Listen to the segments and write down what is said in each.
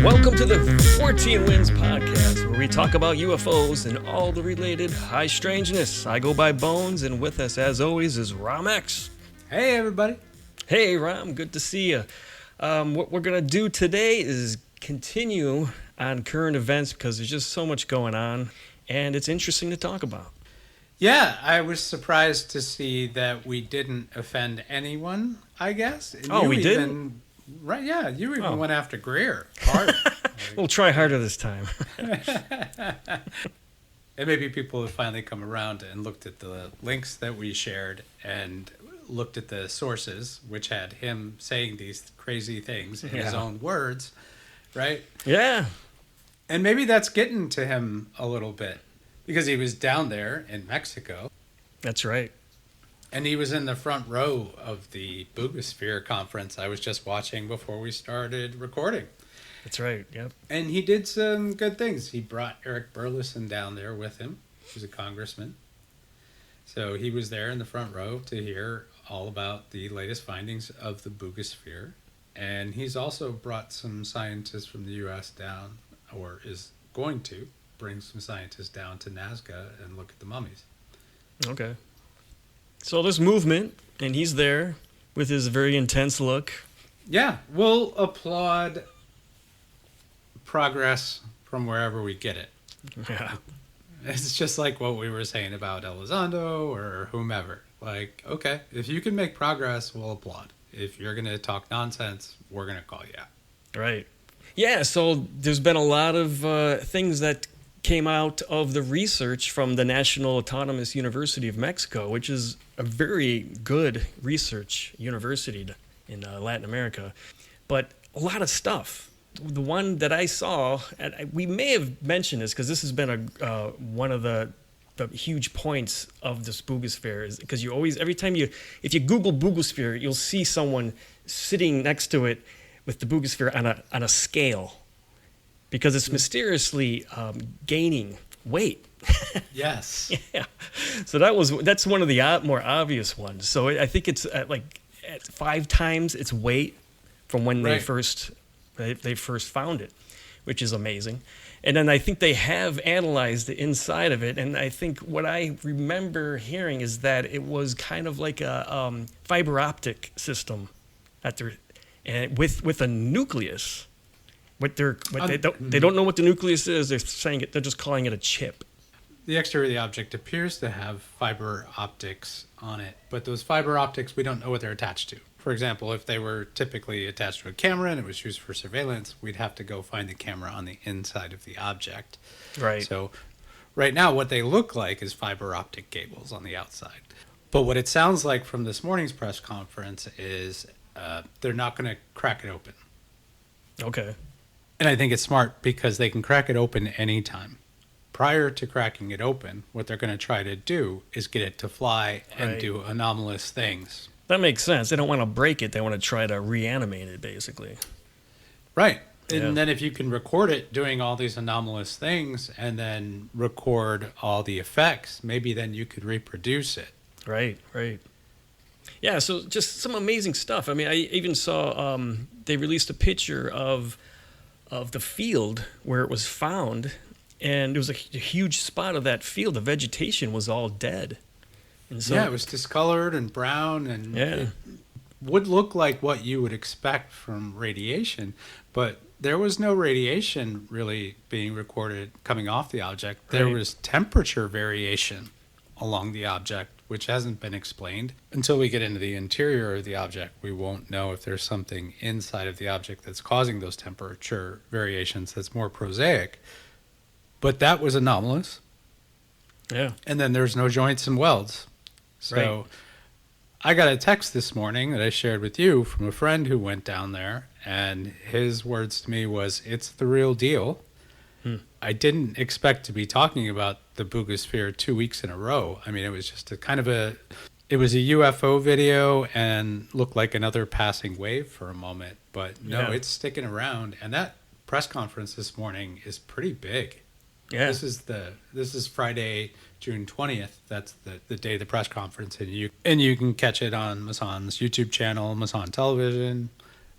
Welcome to the Fortean Winds podcast, where we talk about UFOs and all the related high strangeness. I go by Bones, and with us, as always, is Rom X. Hey, everybody. Hey, Rom, good to see you. What we're going to do today is continue on current events because there's just so much going on, and it's interesting to talk about. Yeah, I was surprised to see that we didn't offend anyone, I guess. Oh, we didn't? Right, yeah, you even went after Greer hard. We'll try harder this time. And maybe people have finally come around and looked at the links that we shared and looked at the sources, which had him saying these crazy things in his own words, right? Yeah. And maybe that's getting to him a little bit because he was down there in Mexico. That's right. And he was in the front row of the Buga conference I was just watching before we started recording. That's right, yep. And he did some good things. He brought Eric Burleson down there with him, who's a congressman. So he was there in the front row to hear all about the latest findings of the Buga. And he's also brought some scientists from the U.S. down, or is going to bring some scientists down to Nazca and look at the mummies. Okay. So there's movement, and he's there with his very intense look. Yeah, we'll applaud progress from wherever we get it. Yeah. It's just like what we were saying about Elizondo or whomever. Like, okay, if you can make progress, we'll applaud. If you're going to talk nonsense, we're going to call you out. Right. Yeah, so there's been a lot of things that came out of the research from the National Autonomous University of Mexico, which is a very good research university in Latin America. But a lot of stuff. The one that I saw, and we may have mentioned this because this has been one of the huge points of this Buga, is because you always, every time if you Google Buga, you'll see someone sitting next to it with the Buga on a scale, because it's mysteriously gaining weight. Yes. Yeah. So that's one of the more obvious ones. So I think it's at 5 times its weight from when they first found it, which is amazing. And then I think they have analyzed the inside of it, and I think what I remember hearing is that it was kind of like a fiber-optic system with a nucleus. They don't know what the nucleus is. They're saying they're just calling it a chip. The exterior of the object appears to have fiber optics on it, but those fiber optics, we don't know what they're attached to. For example, if they were typically attached to a camera and it was used for surveillance, we'd have to go find the camera on the inside of the object. Right. So right now, what they look like is fiber optic cables on the outside. But what it sounds like from this morning's press conference is they're not going to crack it open. Okay. And I think it's smart because they can crack it open anytime. Prior to cracking it open, what they're going to try to do is get it to fly and do anomalous things. That makes sense. They don't want to break it. They want to try to reanimate it, basically. Right. And then if you can record it doing all these anomalous things and then record all the effects, maybe then you could reproduce it. Right. Yeah, so just some amazing stuff. I mean, I even saw they released a picture of the field where it was found, and there was a huge spot of that field. The vegetation was all dead. And so, it was discolored and brown, and it would look like what you would expect from radiation, but there was no radiation really being recorded coming off the object. Right. There was temperature variation along the object, which hasn't been explained. Until we get into the interior of the object, we won't know if there's something inside of the object that's causing those temperature variations that's more prosaic. But that was anomalous. Yeah. And then there's no joints and welds. So I got a text this morning that I shared with you from a friend who went down there, and his words to me was, "It's the real deal." I didn't expect to be talking about the Buga 2 weeks in a row. I mean, it was just it was a UFO video and looked like another passing wave for a moment, but no, it's sticking around. And that press conference this morning is pretty big. Yeah. This is Friday, June 20th. That's the day of the press conference, and you can catch it on Masan's YouTube channel, Masan Television.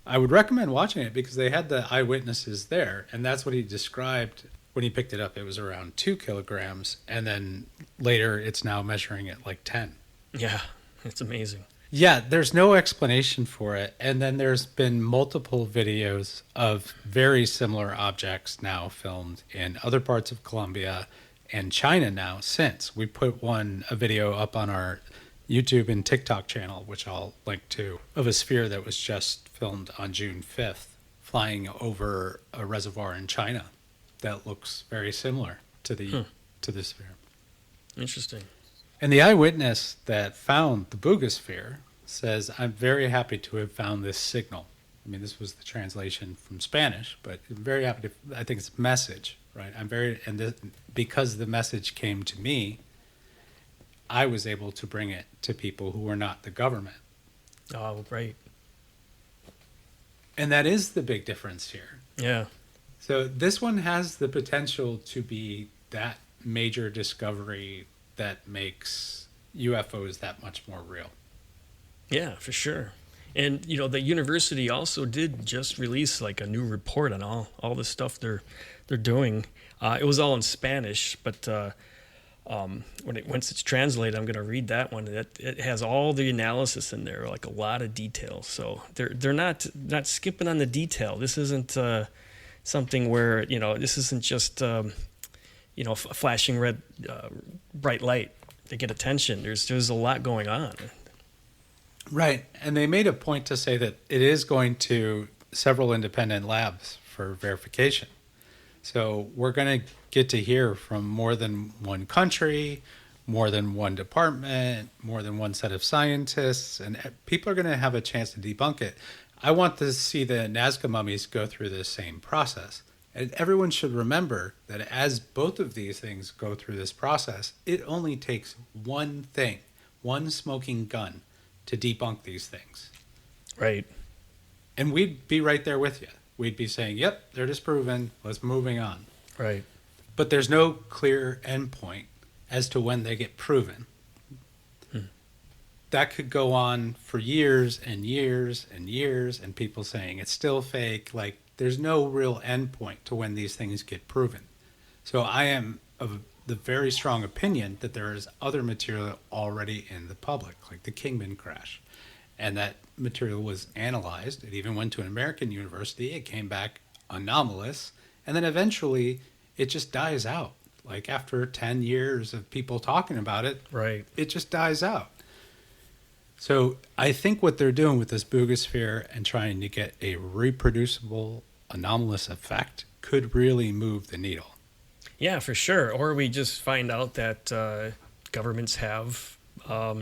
I would recommend watching it because they had the eyewitnesses there, and that's what he described when he picked it up. It was around 2 kilograms, and then later it's now measuring at like 10. Yeah, it's amazing. Yeah, there's no explanation for it. And then there's been multiple videos of very similar objects now filmed in other parts of Colombia and China now since. We put a video up on our YouTube and TikTok channel, which I'll link to, of a sphere that was just filmed on June 5th, flying over a reservoir in China that looks very similar to the sphere. Interesting. And the eyewitness that found the Buga sphere says, I'm very happy to have found this signal. I mean, this was the translation from Spanish, but I'm very happy to, I think it's message, right? Because the message came to me, I was able to bring it to people who were not the government. Oh, right. And that is the big difference here. Yeah. So this one has the potential to be that major discovery that makes UFOs that much more real. Yeah, for sure. And, the university also did just release like a new report on all the stuff they're doing. It was all in Spanish, but once it's translated, I'm going to read that one. It has all the analysis in there, like a lot of detail. So they're not skipping on the detail. This isn't something where, this isn't just a flashing red bright light to get attention. There's a lot going on. Right. And they made a point to say that it is going to several independent labs for verification. So we're going to get to hear from more than one country, more than one department, more than one set of scientists, and people are going to have a chance to debunk it. I want to see the Nazca mummies go through the same process. And everyone should remember that as both of these things go through this process, it only takes one thing, one smoking gun, to debunk these things. Right. And we'd be right there with you. We'd be saying, yep, they're disproven, let's moving on. Right. But there's no clear endpoint as to when they get proven. That could go on for years and years and years, and people saying it's still fake. Like, there's no real endpoint to when these things get proven. So I am of the very strong opinion that there is other material already in the public, like the Kingman crash. And that material was analyzed. It even went to an American university. It came back anomalous. And then eventually it just dies out. Like after 10 years of people talking about it, right, it just dies out. So I think what they're doing with this Buga sphere and trying to get a reproducible anomalous effect could really move the needle. Yeah, for sure. Or we just find out that governments have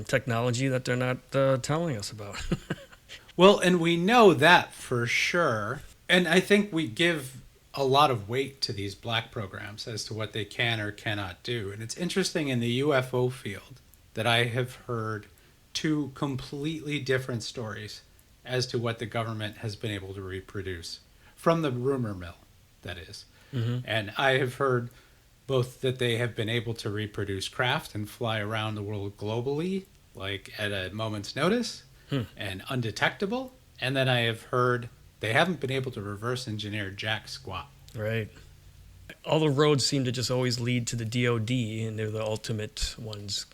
technology that they're not telling us about. Well, and we know that for sure. And I think we give a lot of weight to these black programs as to what they can or cannot do. And it's interesting in the UFO field that I have heard two completely different stories as to what the government has been able to reproduce from the rumor mill, that is. Mm-hmm. And I have heard both that they have been able to reproduce craft and fly around the world globally, like at a moment's notice, and undetectable. And then I have heard they haven't been able to reverse engineer jack squat. Right. All the roads seem to just always lead to the DOD, and they're the ultimate ones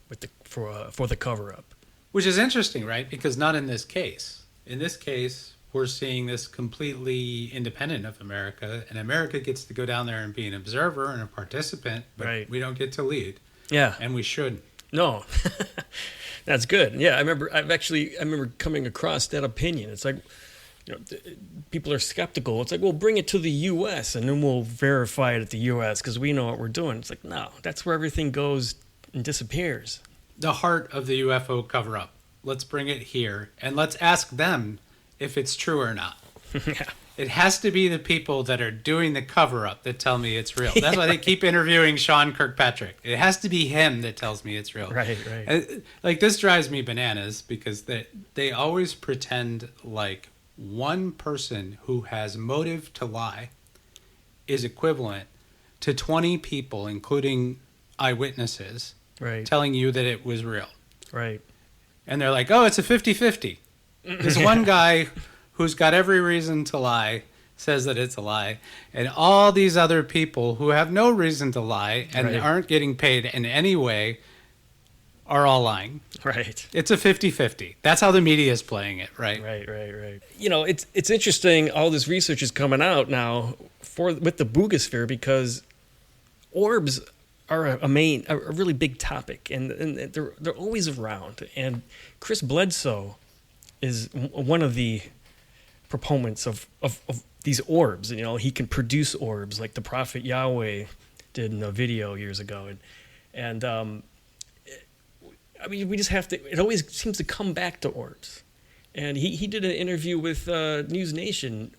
with for the cover-up. Which is interesting, right? Because not in this case. In this case, we're seeing this completely independent of America, and America gets to go down there and be an observer and a participant, but right, we don't get to lead. Yeah. And we shouldn't. No. That's good. Yeah, I remember coming across that opinion. It's like, people are skeptical. It's like, well, bring it to the U.S. and then we'll verify it at the U.S. because we know what we're doing. It's like, no, that's where everything goes and disappears. The heart of the UFO cover-up. Let's bring it here, and let's ask them if it's true or not. Yeah. It has to be the people that are doing the cover-up that tell me it's real. That's why they keep interviewing Sean Kirkpatrick. It has to be him that tells me it's real. Right. Like, this drives me bananas because they always pretend like one person who has motive to lie is equivalent to 20 people, including eyewitnesses, right, telling you that it was real. Right. And they're like, oh, it's a 50-50. This one guy who's got every reason to lie, says that it's a lie, and all these other people who have no reason to lie and aren't getting paid in any way are all lying. Right. It's a 50-50. That's how the media is playing it, right? Right. You know, it's interesting. All this research is coming out now with the Buga sphere, because orbs are a really big topic, and they're always around. And Chris Bledsoe is one of the proponents of these orbs. And, you know, he can produce orbs like the Prophet Yahweh did in a video years ago, and I mean, we just have to. It always seems to come back to orbs. And he did an interview with News Nation,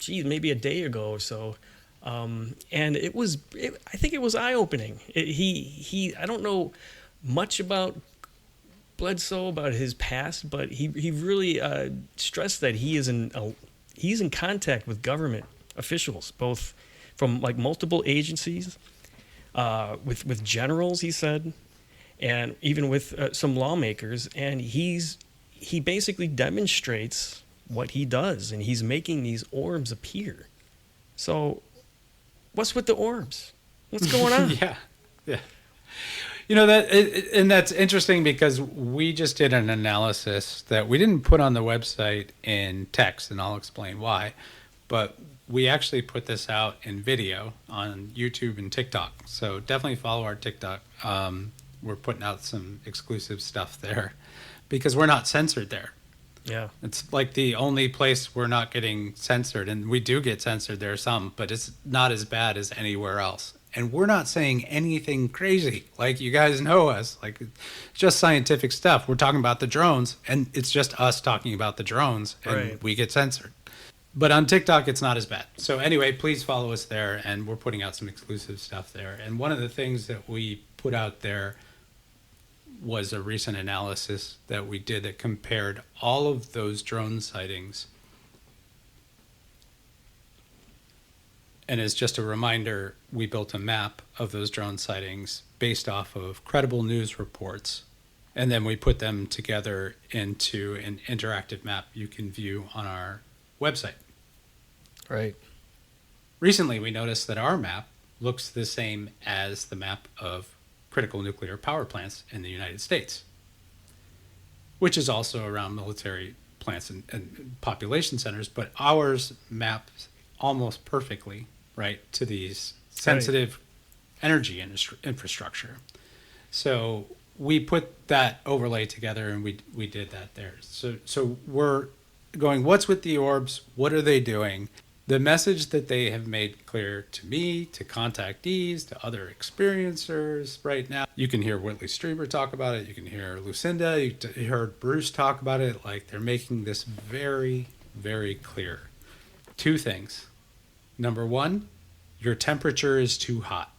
maybe a day ago or so, and I think it was eye-opening. I don't know much about Bledsoe, about his past, but he really stressed that he's in contact with government officials, both from like multiple agencies, with generals, he said, and even with some lawmakers, and he basically demonstrates what he does, and he's making these orbs appear. So, what's with the orbs? What's going on? Yeah. You know, and that's interesting, because we just did an analysis that we didn't put on the website in text, and I'll explain why, but we actually put this out in video on YouTube and TikTok. So definitely follow our TikTok. We're putting out some exclusive stuff there because we're not censored there. Yeah. It's like the only place we're not getting censored, and we do get censored there some, but it's not as bad as anywhere else. And we're not saying anything crazy. Like, you guys know us. Like, it's just scientific stuff. We're talking about the drones, and it's just us talking about the drones, and we get censored. But on TikTok, it's not as bad. So anyway, please follow us there, and we're putting out some exclusive stuff there. And one of the things that we put out there was a recent analysis that we did that compared all of those drone sightings. And as just a reminder, we built a map of those drone sightings based off of credible news reports. And then we put them together into an interactive map you can view on our website. Right. Recently, we noticed that our map looks the same as the map of critical nuclear power plants in the United States, which is also around military plants and population centers, but ours maps almost perfectly, right, to these sensitive energy infrastructure. So we put that overlay together, and we did that there. So we're going, what's with the orbs? What are they doing? The message that they have made clear to me, to contactees, to other experiencers right now. You can hear Whitley Strieber talk about it. You can hear Lucinda. You heard Bruce talk about it. Like, they're making this very, very clear. Two things. Number one, your temperature is too hot.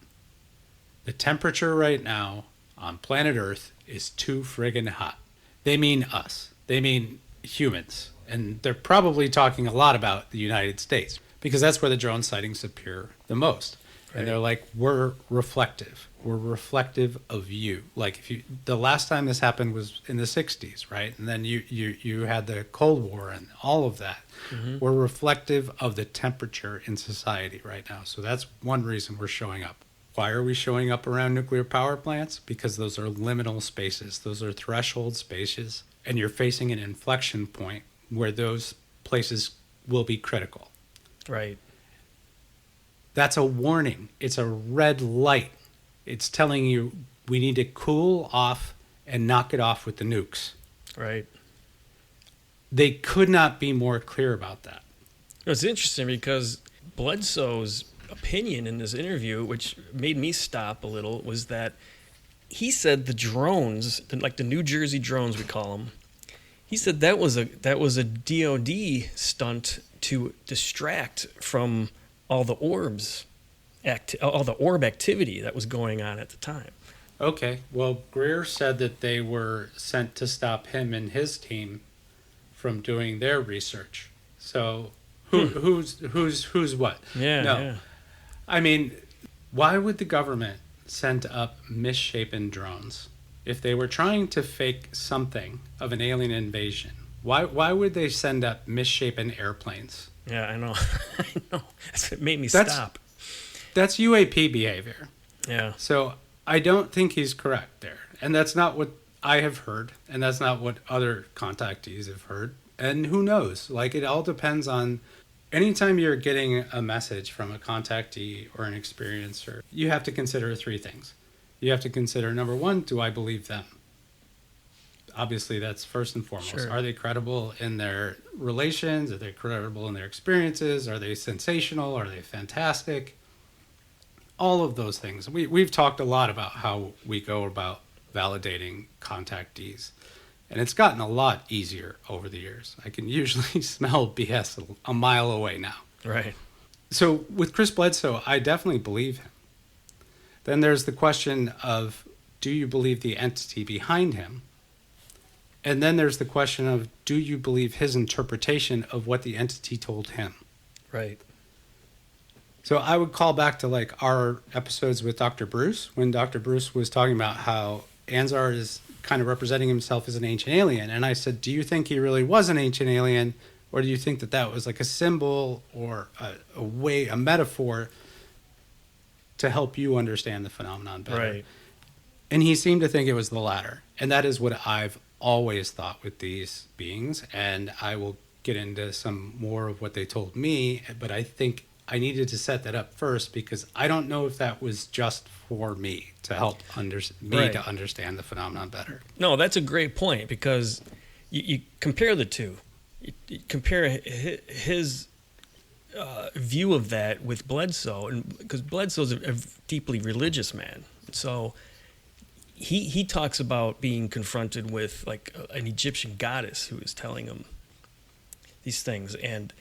The temperature right now on planet Earth is too friggin' hot. They mean us. They mean humans. And they're probably talking a lot about the United States, because that's where the drone sightings appear the most. Right. And they're like, we're reflective. We're reflective of you. Like, the last time this happened was in the 60s, right? And then you had the Cold War and all of that. Mm-hmm. We're reflective of the temperature in society right now. So that's one reason we're showing up. Why are we showing up around nuclear power plants? Because those are liminal spaces. Those are threshold spaces. And you're facing an inflection point where those places will be critical. Right. That's a warning. It's a red light. It's telling you we need to cool off and knock it off with the nukes. Right. They could not be more clear about that. It's interesting because Bledsoe's opinion in this interview, which made me stop a little, was that he said the drones, like the New Jersey drones we call them, he said that was a DOD stunt to distract from all the orb activity that was going on at the time. Okay, well, Greer said that they were sent to stop him and his team from doing their research. So who's what? Yeah. No. Yeah. I mean, why would the government send up misshapen drones? If they were trying to fake something of an alien invasion, Why would they send up misshapen airplanes? Yeah, I know. I know. It made me That's- stop. That's UAP behavior. Yeah. So I don't think he's correct there. And that's not what I have heard. And that's not what other contactees have heard. And who knows? Like, it all depends on anytime you're getting a message from a contactee or an experiencer, you have to consider three things. You have to consider, number one, do I believe them? Obviously, that's first and foremost. Sure. Are they credible in their relations? Are they credible in their experiences? Are they sensational? Are they fantastic? All of those things. We've talked a lot about how we go about validating contactees. And it's gotten a lot easier over the years. I can usually smell BS a mile away now. Right. So with Chris Bledsoe, I definitely believe him. Then there's the question of, do you believe the entity behind him? And then there's the question of, do you believe his interpretation of what the entity told him? Right. So I would call back to like our episodes with Dr. Bruce, when Dr. Bruce was talking about how Anzar is kind of representing himself as an ancient alien. And I said, do you think he really was an ancient alien? Or do you think that that was like a symbol or a metaphor to help you understand the phenomenon better? Right. And he seemed to think it was the latter. And that is what I've always thought with these beings. And I will get into some more of what they told me. But I think I needed to set that up first because I don't know if that was just for me to help Right. to understand the phenomenon better. No, that's a great point because you compare the two. You compare his view of that with Bledsoe, and because Bledsoe's a deeply religious man, so he talks about being confronted with like an Egyptian goddess who is telling him these things, and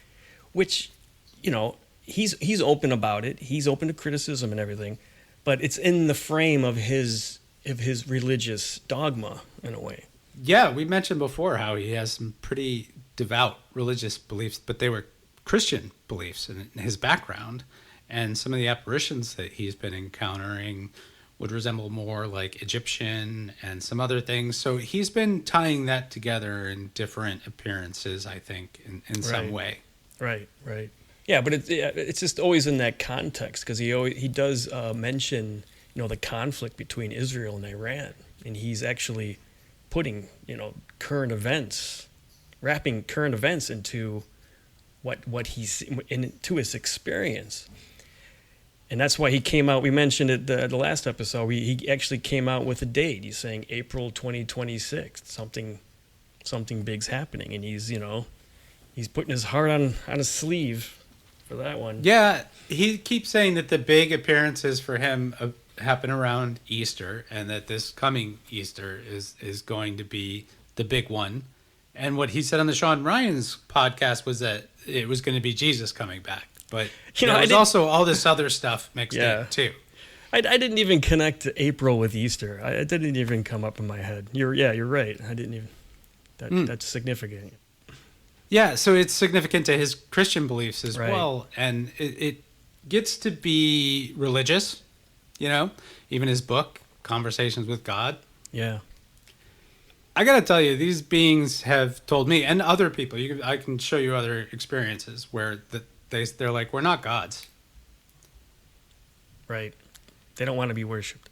which, you know, he's open about it. He's open to criticism and everything, but it's in the frame of his religious dogma in a way. Yeah, we mentioned before how he has some pretty devout religious beliefs, but they were Christian beliefs in his background. And some of the apparitions that he's been encountering would resemble more like Egyptian and some other things. So he's been tying that together in different appearances, I think, in some way. Right. Yeah, but it's just always in that context because he does mention, you know, the conflict between Israel and Iran, and he's actually putting, you know, wrapping current events into what he's into his experience, and that's why he came out. We mentioned it the last episode. He actually came out with a date. He's saying April 2026. Something big's happening, and he's putting his heart on his sleeve for that one. Yeah, he keeps saying that the big appearances for him happen around Easter, and that this coming Easter is going to be the big one. And what he said on the Sean Ryan's podcast was that it was going to be Jesus coming back. But there's also all this other stuff mixed in too. I didn't even connect April with Easter. It didn't even come up in my head. You're right. I didn't even. That's significant. Yeah, so it's significant to his Christian beliefs as Right. well, and it gets to be religious. You know, even his book, Conversations with God. Yeah. I got to tell you, these beings have told me and other people. I can show you other experiences where they're like, we're not gods. Right. They don't want to be worshipped.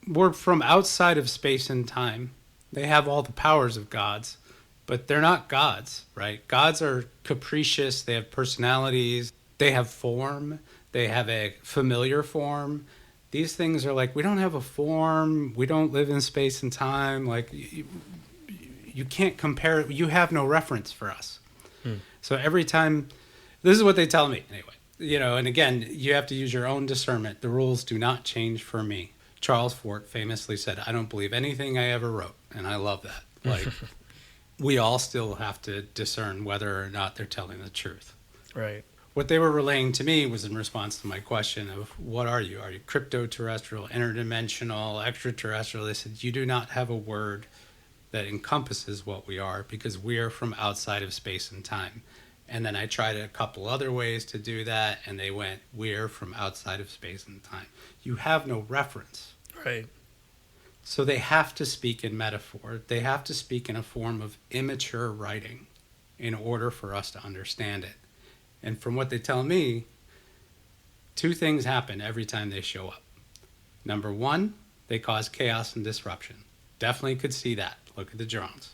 We're from outside of space and time. They have all the powers of gods, but they're not gods, right? Gods are capricious. They have personalities. They have form. They have a familiar form. These things are like, we don't have a form. We don't live in space and time. Like, you can't compare it. You have no reference for us. So every time, this is what they tell me anyway. You know, and again, you have to use your own discernment. The rules do not change for me. Charles Fort famously said, I don't believe anything I ever wrote. And I love that. Like, we all still have to discern whether or not they're telling the truth. Right. What they were relaying to me was in response to my question of, what are you? Are you crypto-terrestrial, interdimensional, extraterrestrial? They said, you do not have a word that encompasses what we are because we are from outside of space and time. And then I tried a couple other ways to do that, and they went, we're from outside of space and time. You have no reference. Right. So they have to speak in metaphor. They have to speak in a form of immature writing in order for us to understand it. And from what they tell me, two things happen every time they show up. Number one, they cause chaos and disruption. Definitely could see that. Look at the drones.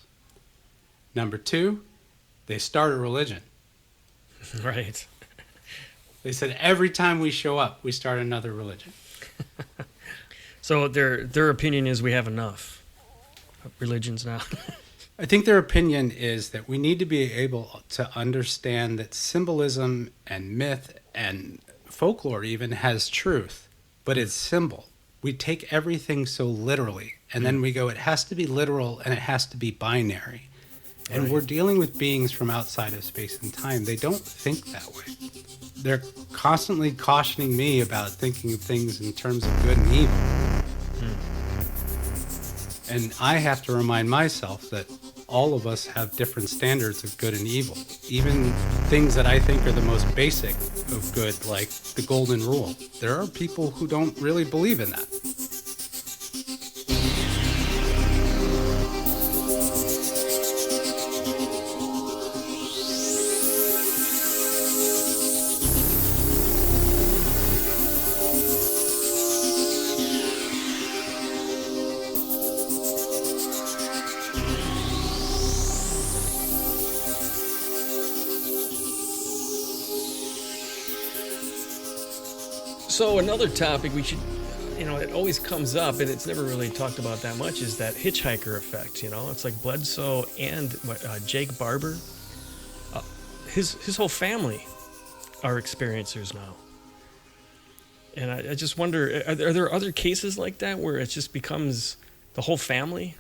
Number two, they start a religion. Right. They said every time we show up, we start another religion. So their opinion is we have enough religions now. I think their opinion is that we need to be able to understand that symbolism and myth and folklore even has truth, but it's symbol. We take everything so literally, and then we go, it has to be literal and it has to be binary. And Right. we're dealing with beings from outside of space and time. They don't think that way. They're constantly cautioning me about thinking of things in terms of good and evil. And I have to remind myself that all of us have different standards of good and evil. Even things that I think are the most basic of good, like the golden rule. There are people who don't really believe in that. So another topic we should, it always comes up, and it's never really talked about that much, is that hitchhiker effect. It's like Bledsoe and Jake Barber. His whole family are experiencers now. And I just wonder, are there other cases like that where it just becomes the whole family?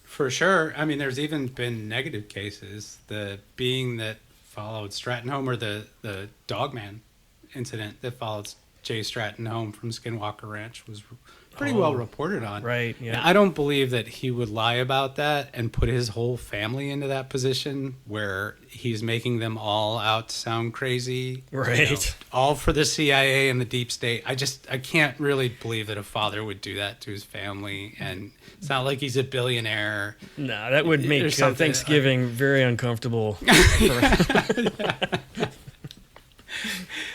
For sure. I mean, there's even been negative cases. The being that followed Stratton home, or the Dogman incident that followed Jay Stratton home from Skinwalker Ranch, was pretty well reported on. Right, yeah. Now, I don't believe that he would lie about that and put his whole family into that position where he's making them all out to sound crazy. Right. All for the CIA and the deep state. I can't really believe that a father would do that to his family. And it's not like he's a billionaire. No, that would make Thanksgiving very uncomfortable.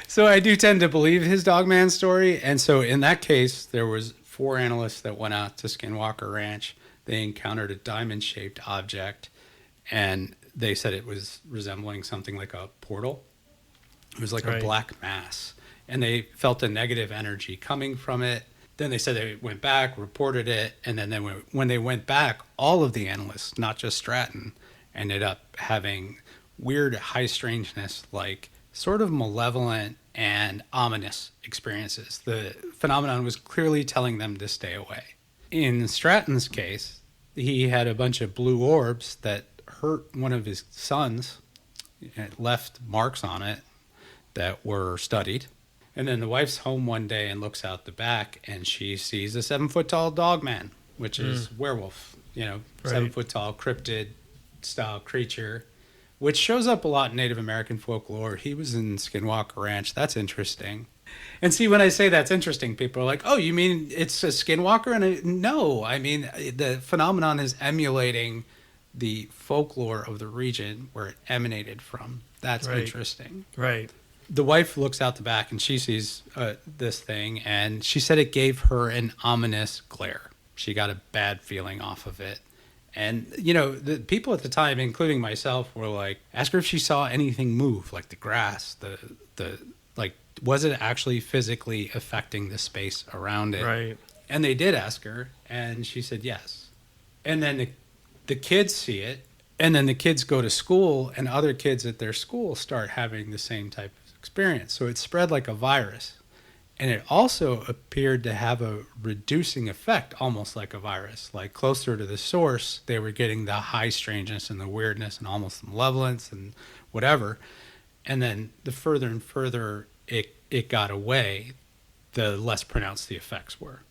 So I do tend to believe his Dogman story. And so in that case, there was 4 analysts that went out to Skinwalker Ranch. They encountered a diamond-shaped object, and they said it was resembling something like a portal. It was like a black mass, and they felt a negative energy coming from it. Then they said they went back, reported it, and then when they went back, all of the analysts, not just Stratton, ended up having weird high strangeness, like sort of malevolent and ominous experiences. The phenomenon was clearly telling them to stay away. In Stratton's case, he had a bunch of blue orbs that hurt one of his sons. It left marks on it that were studied. And then the wife's home one day and looks out the back, and she sees a 7-foot-tall Dogman, which is werewolf, 7-foot-tall cryptid-style creature, which shows up a lot in Native American folklore. He was in Skinwalker Ranch. That's interesting. And see, when I say that's interesting, people are like, oh, you mean it's a skinwalker? And no, I mean, the phenomenon is emulating the folklore of the region where it emanated from. That's interesting. Right. The wife looks out the back and she sees this thing, and she said it gave her an ominous glare. She got a bad feeling off of it. And, the people at the time, including myself, were like, ask her if she saw anything move, like the grass, was it actually physically affecting the space around it? Right. And they did ask her, and she said yes. And then the kids see it, and then the kids go to school, and other kids at their school start having the same type of experience. So it spread like a virus. And it also appeared to have a reducing effect, almost like a virus. Like closer to the source, they were getting the high strangeness and the weirdness and almost the malevolence and whatever. And then the further and further it got away, the less pronounced the effects were.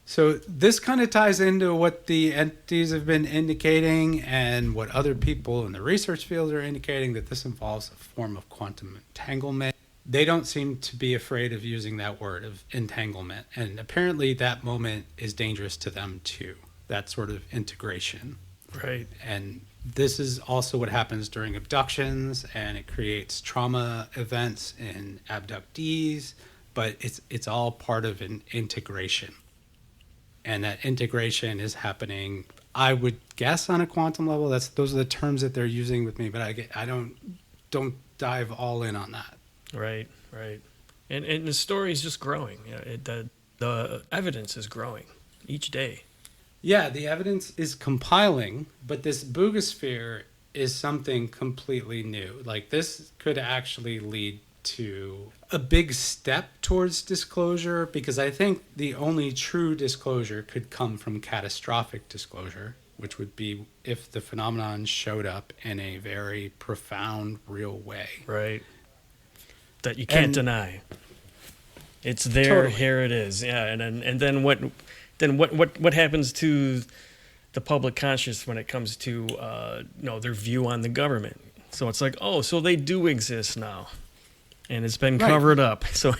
So this kind of ties into what the entities have been indicating and what other people in the research field are indicating, that this involves a form of quantum entanglement. they don't seem to be afraid of using that word of entanglement. And apparently that moment is dangerous to them too, that sort of integration. Right. And this is also what happens during abductions, and it creates trauma events in abductees, but it's all part of an integration. And that integration is happening, I would guess, on a quantum level. Those are the terms that they're using with me, but I don't dive all in on that. Right, right. And the story is just growing. The evidence is growing each day. Yeah, the evidence is compiling, but this Buga is something completely new. Like, this could actually lead to a big step towards disclosure, because I think the only true disclosure could come from catastrophic disclosure, which would be if the phenomenon showed up in a very profound, real way. Right. That you can't deny. It's there, totally. Here it is. Yeah, and then what happens to the public conscious when it comes to their view on the government? So it's like, oh, so they do exist now, and it's been covered up. So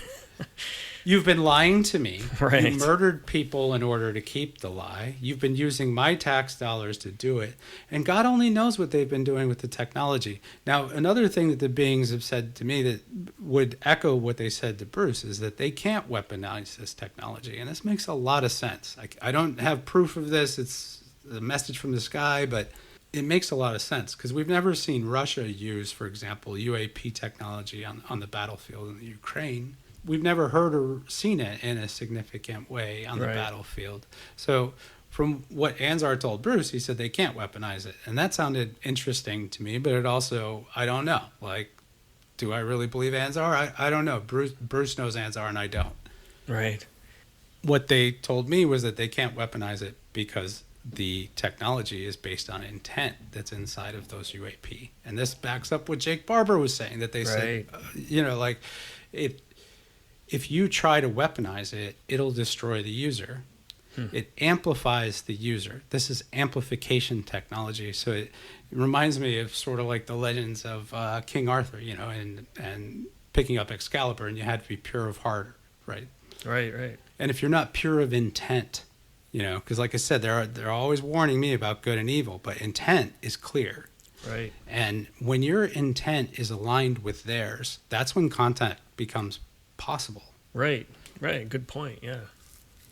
you've been lying to me. Right. You murdered people in order to keep the lie. You've been using my tax dollars to do it. And God only knows what they've been doing with the technology. Now, another thing that the beings have said to me that would echo what they said to Bruce is that they can't weaponize this technology. And this makes a lot of sense. I don't have proof of this. It's a message from the sky, but it makes a lot of sense, because we've never seen Russia use, for example, UAP technology on the battlefield in the Ukraine. We've never heard or seen it in a significant way on the battlefield. So from what Anzar told Bruce, he said they can't weaponize it. And that sounded interesting to me, but it also, I don't know. Like, do I really believe Anzar? I don't know. Bruce knows Anzar and I don't. Right. What they told me was that they can't weaponize it because the technology is based on intent that's inside of those UAP. And this backs up what Jake Barber was saying, that they said, like, if you try to weaponize it, it'll destroy the user. It amplifies the user. This is amplification technology. So it reminds me of sort of like the legends of King Arthur, and picking up Excalibur, and you had to be pure of heart, right? Right. And if you're not pure of intent, because like I said, they're always warning me about good and evil, but intent is clear. Right. And when your intent is aligned with theirs, that's when contact becomes possible. Right. Good point. Yeah,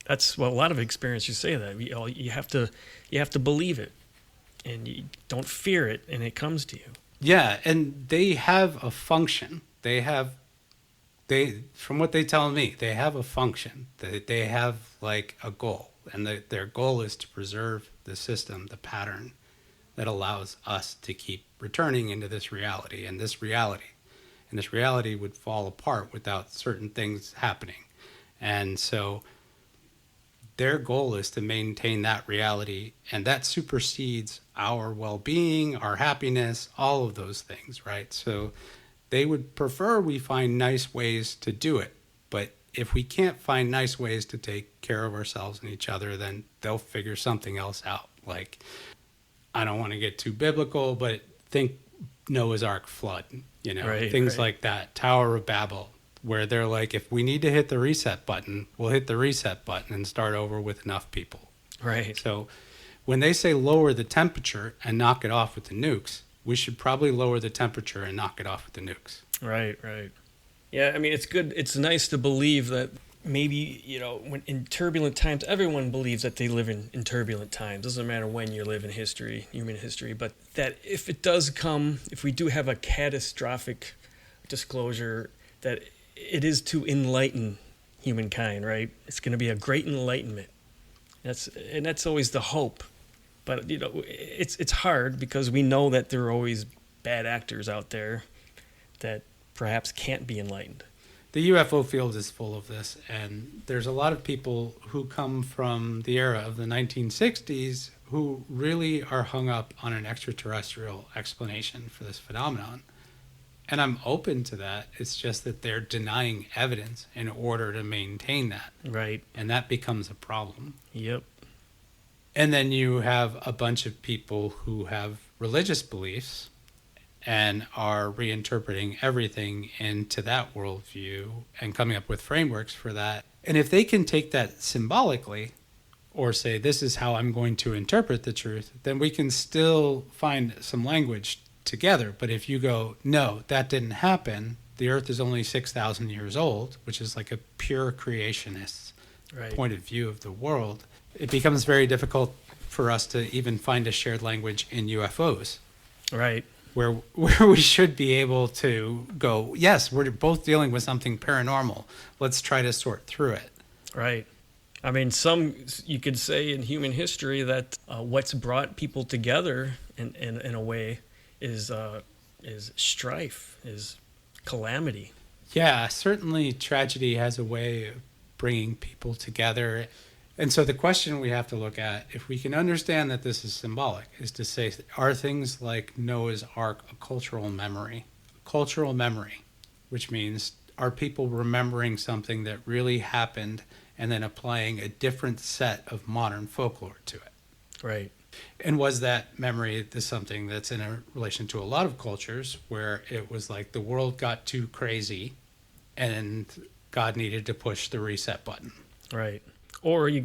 that's a lot of experience. You say that you have to believe it, and you don't fear it, and it comes to you. Yeah, and they have a function. From what they tell me, they have a function. They have like a goal, and their goal is to preserve the system, the pattern that allows us to keep returning into this reality, and this reality would fall apart without certain things happening. And so their goal is to maintain that reality, and that supersedes our well-being, our happiness, all of those things, right? So they would prefer we find nice ways to do it. But if we can't find nice ways to take care of ourselves and each other, then they'll figure something else out. Like, I don't want to get too biblical, but think Noah's Ark flood. Things like that, Tower of Babel, where they're like, if we need to hit the reset button, we'll hit the reset button and start over with enough people. Right. So when they say lower the temperature and knock it off with the nukes, we should probably lower the temperature and knock it off with the nukes. Right. Yeah, I mean, it's good. It's nice to believe that maybe, when in turbulent times, everyone believes that they live in turbulent times. Doesn't matter when you live in human history, but that if it does come, if we do have a catastrophic disclosure, that it is to enlighten humankind, right? It's going to be a great enlightenment. That's always the hope. But, it's hard because we know that there are always bad actors out there that perhaps can't be enlightened. The UFO field is full of this, and there's a lot of people who come from the era of the 1960s who really are hung up on an extraterrestrial explanation for this phenomenon. And I'm open to that. It's just that they're denying evidence in order to maintain that. Right. And that becomes a problem. Yep. And then you have a bunch of people who have religious beliefs, and are reinterpreting everything into that worldview and coming up with frameworks for that. And if they can take that symbolically or say, this is how I'm going to interpret the truth, then we can still find some language together. But if you go, no, that didn't happen, the earth is only 6,000 years old, which is like a pure creationist point of view of the world, it becomes very difficult for us to even find a shared language in UFOs. Right. Where we should be able to go, yes, we're both dealing with something paranormal. Let's try to sort through it. Right. I mean, you could say in human history that what's brought people together in a way is strife, is calamity. Yeah, certainly tragedy has a way of bringing people together. And so the question we have to look at, if we can understand that this is symbolic, is to say, are things like Noah's Ark a cultural memory? Cultural memory, which means, are people remembering something that really happened and then applying a different set of modern folklore to it? Right. And was that memory something that's in a relation to a lot of cultures where it was like the world got too crazy and God needed to push the reset button? Right. Or you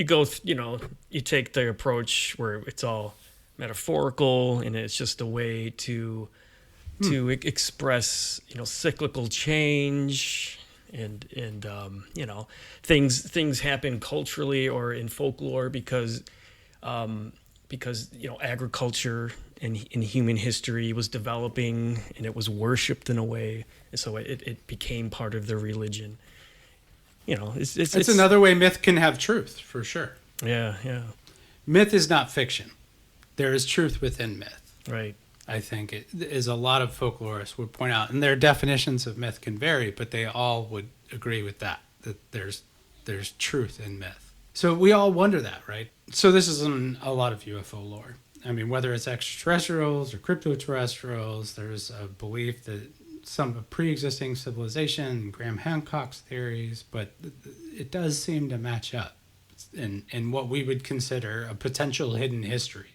take the approach where it's all metaphorical and it's just a way to express, cyclical change and things happen culturally or in folklore because agriculture in human history was developing and it was worshipped in a way, and so it became part of the religion. It's another way myth can have truth, for sure. Yeah. Myth is not fiction. There is truth within myth. Right. I think it is a lot of folklorists would point out, and their definitions of myth can vary, but they all would agree with that there's truth in myth. So we all wonder that, right? So this is in a lot of UFO lore. I mean, whether it's extraterrestrials or cryptoterrestrials, there's a belief that some pre-existing civilization, Graham Hancock's theories, but it does seem to match up in what we would consider a potential hidden history.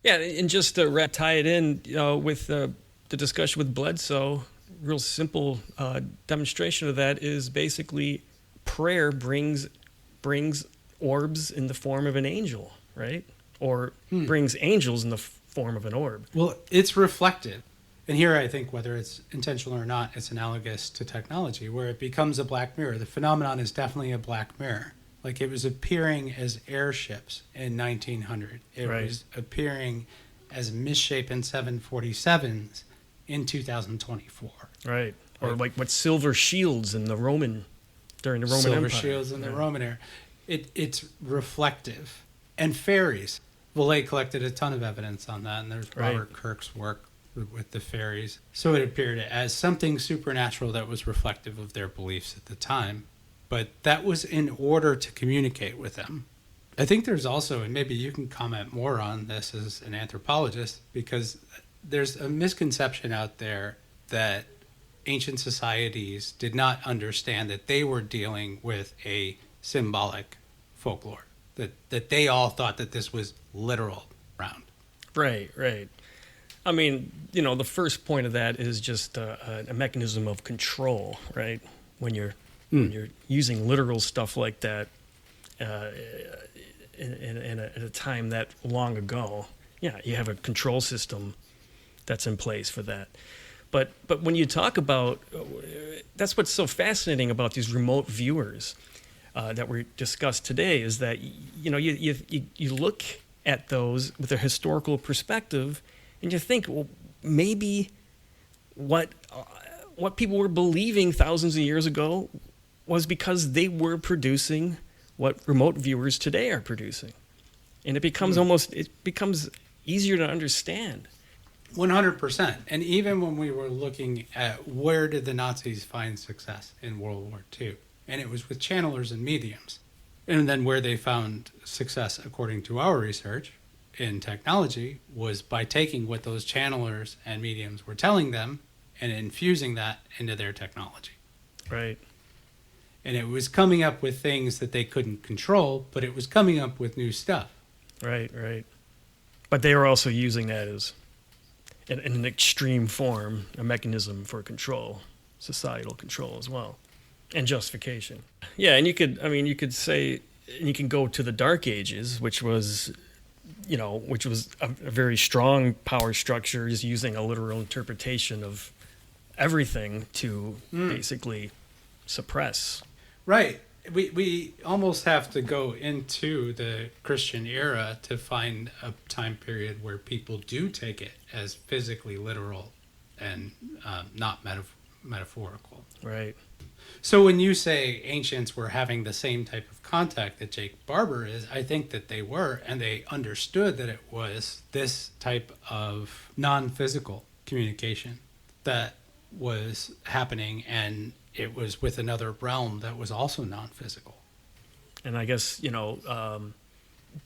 Yeah, and just to tie it in with the discussion with Bledsoe, real simple demonstration of that is basically prayer brings orbs in the form of an angel, right? Or brings angels in the form of an orb. Well, it's reflected. And here I think whether it's intentional or not, it's analogous to technology where it becomes a black mirror. The phenomenon is definitely a black mirror. Like it was appearing as airships in 1900. It was appearing as misshapen 747s in 2024. Right. Or like what silver shields during the Roman Empire. Silver shields in the Roman era. It's reflective. And fairies. Villay collected a ton of evidence on that, and there's Robert Kirk's work with the fairies. So it appeared as something supernatural that was reflective of their beliefs at the time. But that was in order to communicate with them. I think there's also, and maybe you can comment more on this as an anthropologist, because there's a misconception out there that ancient societies did not understand that they were dealing with a symbolic folklore, that they all thought that this was literal around. Right. I mean, the first point of that is just a mechanism of control, right? When you're using literal stuff like that at a time that long ago, yeah, you have a control system that's in place for that. But when you talk about, that's what's so fascinating about these remote viewers that we discussed today is that you look at those with a historical perspective and you think, well, maybe what people were believing thousands of years ago was because they were producing what remote viewers today are producing. And it becomes easier to understand. 100%. And even when we were looking at where did the Nazis find success in World War II, and it was with channelers and mediums. And then where they found success, according to our research in technology, was by taking what those channelers and mediums were telling them and infusing that into their technology. Right. And it was coming up with things that they couldn't control, but it was coming up with new stuff. Right. But they were also using that in an extreme form, a mechanism for control, societal control as well, and justification. Yeah, and you could say, and you can go to the Dark Ages, which was a very strong power structure, just using a literal interpretation of everything to basically suppress. Right. We almost have to go into the Christian era to find a time period where people do take it as physically literal and not metaphorical. Right. So when you say ancients were having the same type of contact that Jake Barber is, I think that they were, and they understood that it was this type of non-physical communication that was happening, and it was with another realm that was also non-physical. And I guess,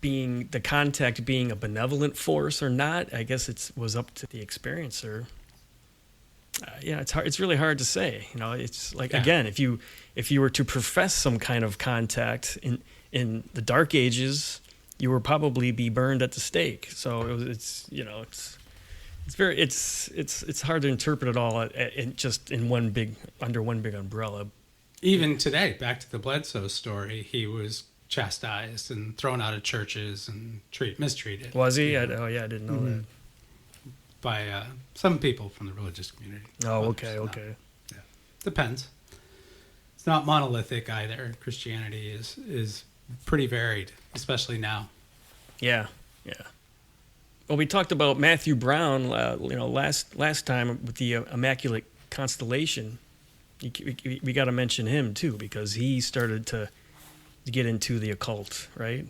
being the contact being a benevolent force or not, I guess it was up to the experiencer. It's hard. It's really hard to say. It's like, again, if you were to profess some kind of contact in the Dark Ages, you would probably be burned at the stake. So it's hard to interpret it all under one big umbrella. Even today, back to the Bledsoe story, he was chastised and thrown out of churches and mistreated. Was he? I didn't know that. By some people from the religious community. Oh, okay. Yeah. Depends. It's not monolithic either. Christianity is pretty varied, especially now. Yeah. Well, we talked about Matthew Brown, last time with the Immaculate Constellation. We got to mention him too, because he started to get into the occult, right?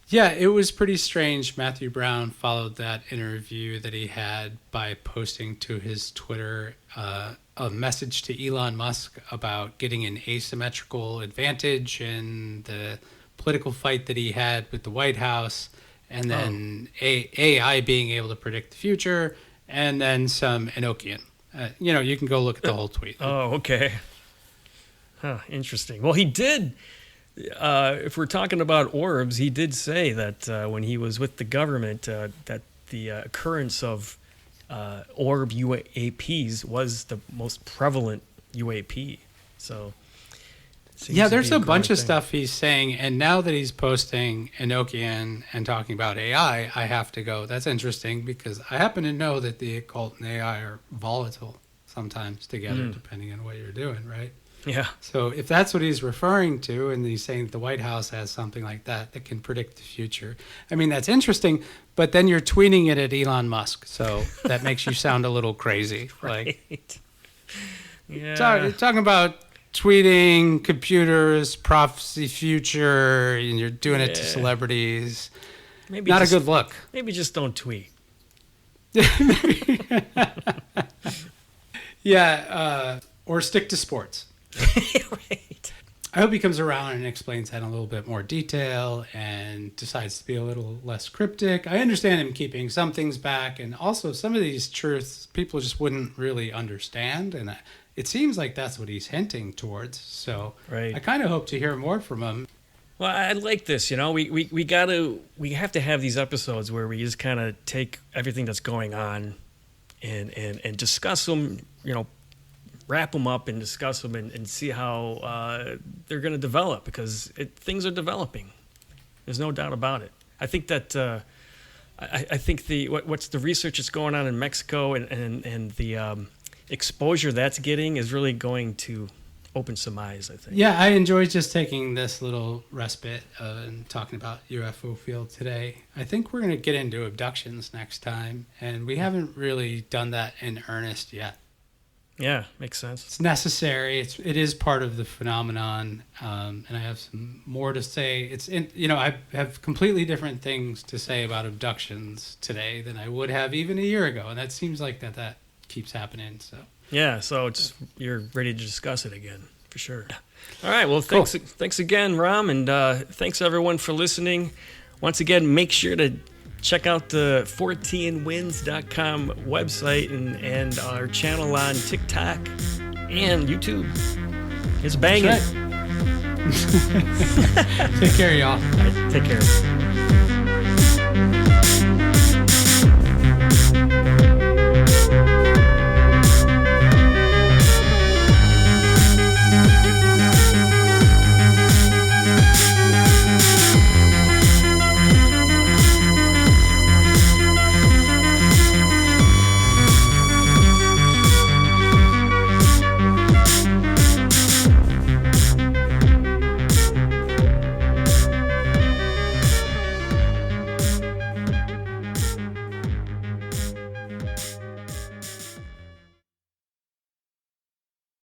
Yeah, it was pretty strange. Matthew Brown followed that interview that he had by posting to his Twitter a message to Elon Musk about getting an asymmetrical advantage in the political fight that he had with the White House, and then AI being able to predict the future, and then some Enochian. You can go look at the whole tweet. Oh, okay. Huh, interesting. Well, he did... if we're talking about orbs, he did say that when he was with the government, that the occurrence of orb UAPs was the most prevalent UAP. So, there's a bunch of stuff he's saying, and now that he's posting Enochian and talking about AI, I have to go, that's interesting, because I happen to know that the occult and AI are volatile sometimes together, depending on what you're doing, right? Yeah. So if that's what he's referring to, and he's saying the White House has something like that can predict the future, I mean, that's interesting, but then you're tweeting it at Elon Musk, so that makes you sound a little crazy. Right. Talking about tweeting computers, prophecy future, and you're doing it to celebrities. Maybe not a good look. Maybe just don't tweet. Or stick to sports. Right. I hope he comes around and explains that in a little bit more detail and decides to be a little less cryptic. I understand him keeping some things back, and also some of these truths people just wouldn't really understand, and it seems like that's what he's hinting towards. So I kind of hope to hear more from him. Well, I like this. We have to have these episodes where we just kind of take everything that's going on and discuss them, wrap them up and discuss them and see how they're going to develop, because things are developing. There's no doubt about it. I think that I think what's the research that's going on in Mexico and the exposure that's getting is really going to open some eyes, I think. Yeah, I enjoyed just taking this little respite and talking about UFO field today. I think we're going to get into abductions next time, and we haven't really done that in earnest yet. Yeah, makes sense. It's necessary. It is part of the phenomenon, and I have some more to say. I have completely different things to say about abductions today than I would have even a year ago, and that seems like that keeps happening. So yeah, so you're ready to discuss it again for sure. All right, well, thanks again, Ram, and thanks everyone for listening. Once again, make sure to check out the ForteanWinds.com website and our channel on TikTok and YouTube. It's banging. That's right. Take care, y'all. All right, take care.